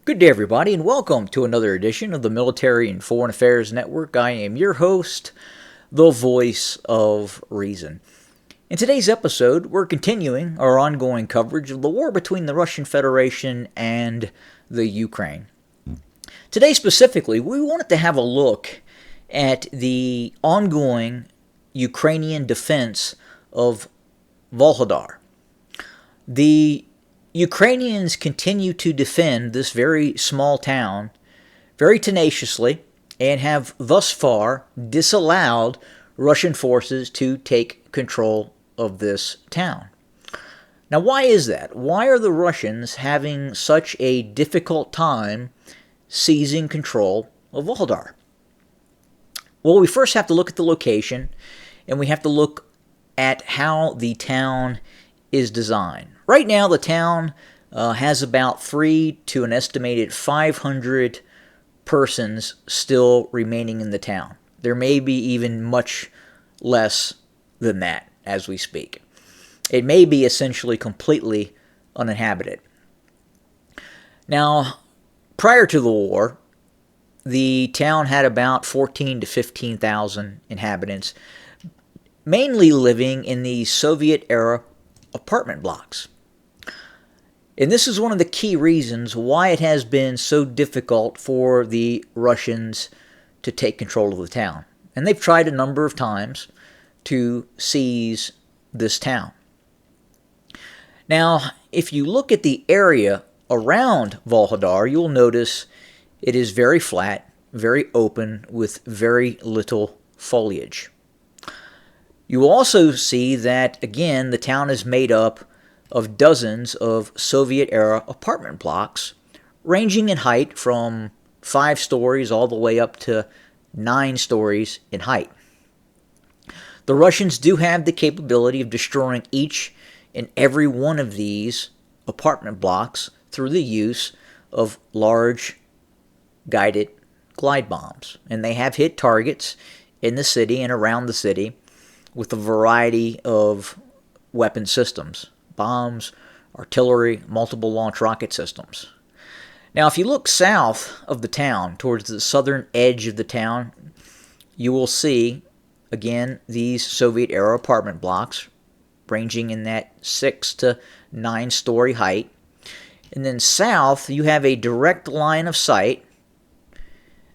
Good day, everybody, and welcome to another edition of the Military and Foreign Affairs Network. I am your host, the voice of reason. In today's episode, we're continuing our ongoing coverage of the war between the Russian Federation and the Ukraine. Today, specifically, we wanted to have a look at the ongoing Ukrainian defense of Vuhledar. The Ukrainians continue to defend this very small town very tenaciously and have thus far disallowed Russian forces to take control of this town. Now, why is that? Why are the Russians having such a difficult time seizing control of Vuhledar? Well, we first have to look at the location, and we have to look at how the town is designed. Right now, the town has about 3 to an estimated 500 persons still remaining in the town. There may be even much less than that as we speak. It may be essentially completely uninhabited. Now, prior to the war, the town had about 14 to 15,000 inhabitants, mainly living in the Soviet-era apartment blocks. And this is one of the key reasons why it has been so difficult for the Russians to take control of the town. And they've tried a number of times to seize this town. Now, if you look at the area around Vuhledar, you'll notice it is very flat, very open, with very little foliage. You will also see that, again, the town is made up of dozens of Soviet-era apartment blocks, ranging in height from 5 stories all the way up to 9 stories in height. The Russians do have the capability of destroying each and every one of these apartment blocks through the use of large guided glide bombs. And they have hit targets in the city and around the city with a variety of weapon systems: bombs, artillery, multiple launch rocket systems. Now, if you look south of the town, towards the southern edge of the town, you will see, again, these Soviet-era apartment blocks ranging in that 6 to 9 story height. And then south, you have a direct line of sight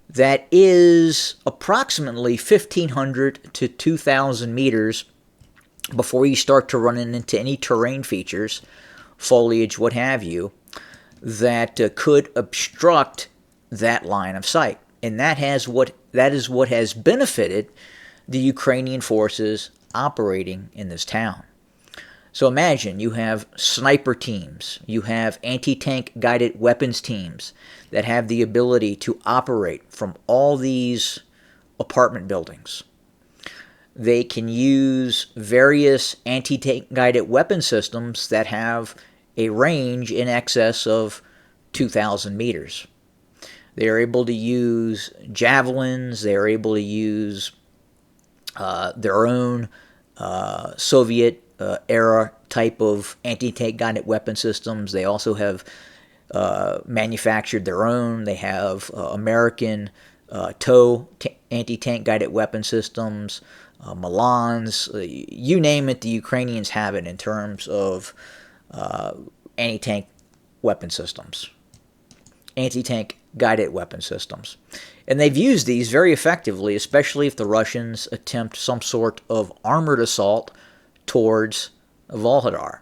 that is approximately 1,500 to 2,000 meters before you start to run into any terrain features, foliage, what have you, that could obstruct that line of sight. And that is what has benefited the Ukrainian forces operating in this town. So imagine you have sniper teams, you have anti-tank guided weapons teams that have the ability to operate from all these apartment buildings. They can use various anti-tank guided weapon systems that have a range in excess of 2,000 meters. They are able to use javelins. They are able to use their own Soviet-era type of anti-tank guided weapon systems. They also have manufactured their own. They have American TOW anti-tank guided weapon systems, Milans, you name it, the Ukrainians have it in terms of anti-tank weapon systems, anti-tank guided weapon systems. And they've used these very effectively, especially if the Russians attempt some sort of armored assault towards Vuhledar.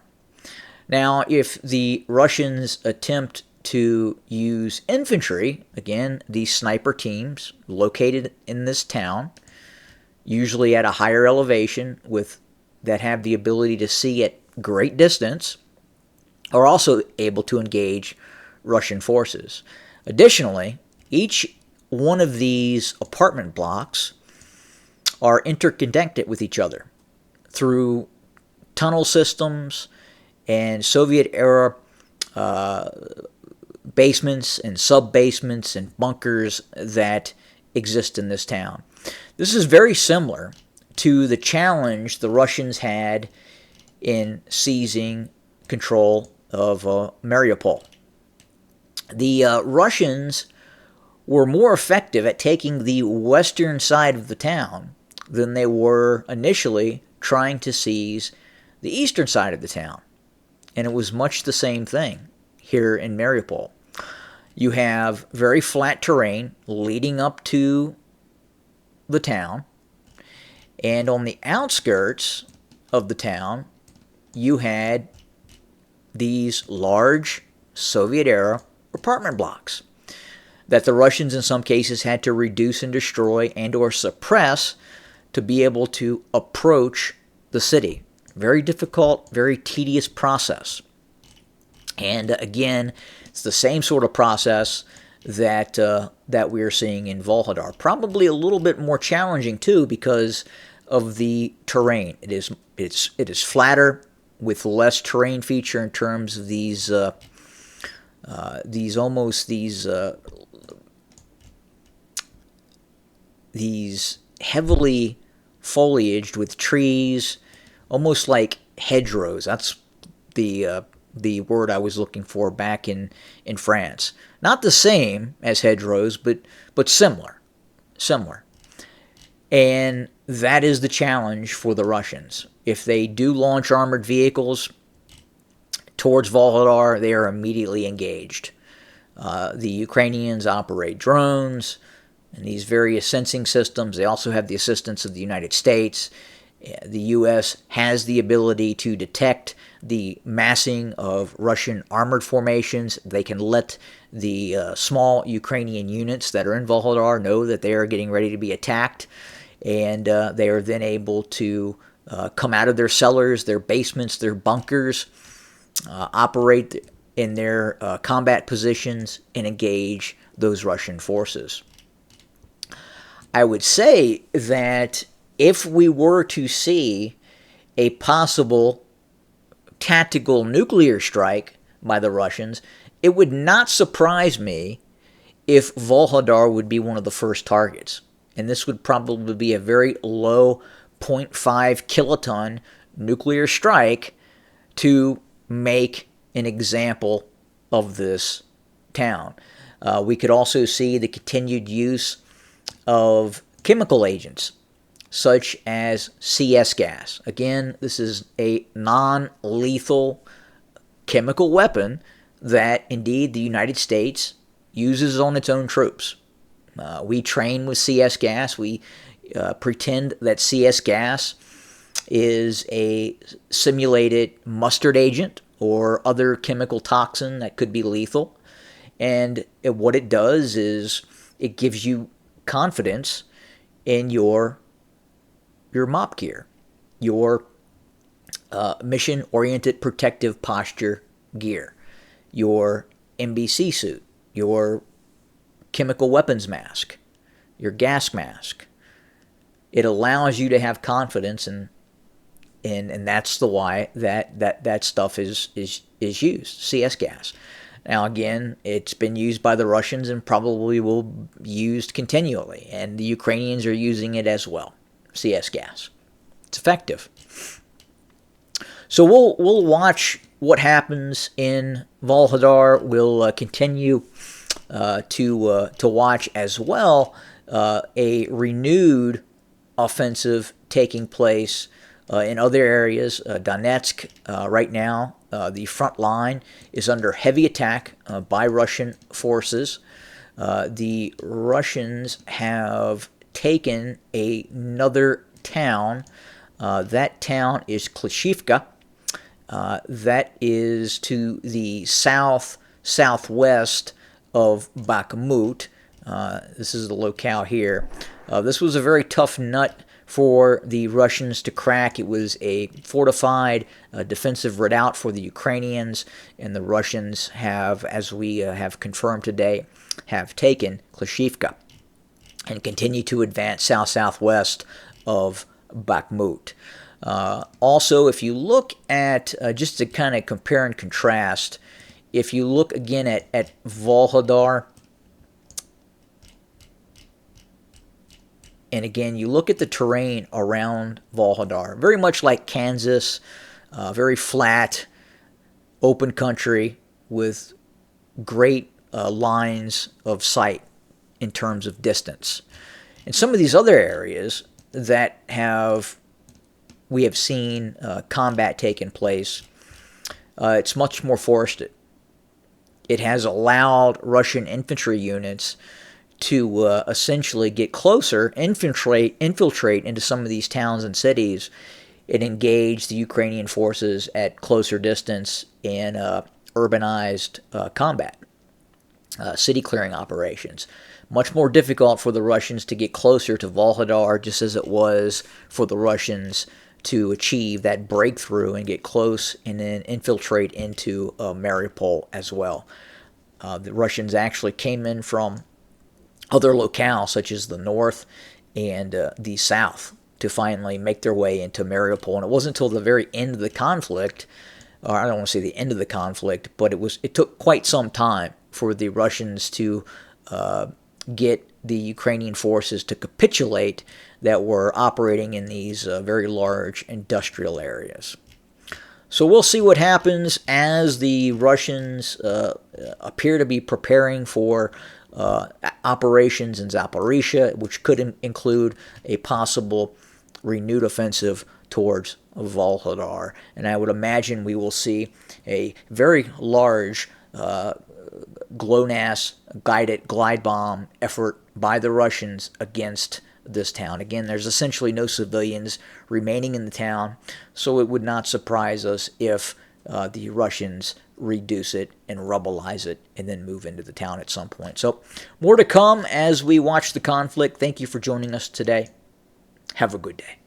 Now, if the Russians attempt to use infantry, again, these sniper teams located in this town, usually at a higher elevation that have the ability to see at great distance, are also able to engage Russian forces. Additionally, each one of these apartment blocks are interconnected with each other through tunnel systems and Soviet-era basements and sub-basements and bunkers that exist in this town. This is very similar to the challenge the Russians had in seizing control of Mariupol. The Russians were more effective at taking the western side of the town than they were initially trying to seize the eastern side of the town. And it was much the same thing here in Mariupol. You have very flat terrain leading up to the town, and on the outskirts of the town, you had these large Soviet-era apartment blocks that the Russians in some cases had to reduce and destroy and or suppress to be able to approach the city. Very difficult, very tedious process. And again, it's the same sort of process that we are seeing in Vuhledar. Probably a little bit more challenging too because of the terrain. It is flatter with less terrain feature in terms of these heavily foliaged with trees, almost like hedgerows. That's the word I was looking for back in France. Not the same as hedgerows, but similar. And that is the challenge for the Russians. If they do launch armored vehicles towards Vuhledar, they are immediately engaged. The Ukrainians operate drones and these various sensing systems. They also have the assistance of the United States. The U.S. has the ability to detect the massing of Russian armored formations. They can let the small Ukrainian units that are in Vuhledar know that they are getting ready to be attacked, and they are then able to come out of their cellars, their basements, their bunkers, operate in their combat positions, and engage those Russian forces. I would say that if we were to see a possible tactical nuclear strike by the Russians, it would not surprise me if Vuhledar would be one of the first targets. And this would probably be a very low 0.5 kiloton nuclear strike to make an example of this town. We could also see the continued use of chemical agents such as CS gas. Again, this is a non-lethal chemical weapon that indeed the United States uses on its own troops. We train with CS gas. We pretend that CS gas is a simulated mustard agent or other chemical toxin that could be lethal. And what it does is it gives you confidence in your MOP gear, your mission-oriented protective posture gear, your MBC suit, your chemical weapons mask, your gas mask. It allows you to have confidence, and that's the why that stuff is used, CS gas. Now, again, it's been used by the Russians and probably will be used continually, and the Ukrainians are using it as well, CS gas. It's effective. So we'll watch what happens in Vuhledar. We'll continue to watch as well a renewed offensive taking place in other areas. Donetsk right now, the front line is under heavy attack by Russian forces. The Russians have taken another town. That town is Klishivka. That is to the southwest of Bakhmut. This is the locale here. This was a very tough nut for the Russians to crack. It was a fortified defensive redoubt for the Ukrainians, and the Russians have, as we have confirmed today, have taken Klishivka and continue to advance south-southwest of Bakhmut. Also, if you look at, just to kind of compare and contrast, if you look again at Vuhledar, and again, you look at the terrain around Vuhledar, very much like Kansas, very flat, open country with great lines of sight in terms of distance. In some of these other areas that we have seen combat taking place, it's much more forested. It has allowed Russian infantry units to essentially get closer, infiltrate into some of these towns and cities, and engage the Ukrainian forces at closer distance in urbanized combat, city clearing operations. Much more difficult for the Russians to get closer to Vuhledar, just as it was for the Russians to achieve that breakthrough and get close and then infiltrate into Mariupol as well. The Russians actually came in from other locales, such as the north and the south, to finally make their way into Mariupol. And it wasn't until the very end of the conflict, or I don't want to say the end of the conflict, but it took quite some time for the Russians to get the Ukrainian forces to capitulate that were operating in these very large industrial areas. So we'll see what happens as the Russians appear to be preparing for operations in Zaporizhzhia, which could include a possible renewed offensive towards Vuhledar. And I would imagine we will see a very large GLONASS guided glide bomb effort by the Russians against this town. Again, there's essentially no civilians remaining in the town, so it would not surprise us if the Russians reduce it and rubbleize it and then move into the town at some point. So more to come as we watch the conflict. Thank you for joining us today. Have a good day.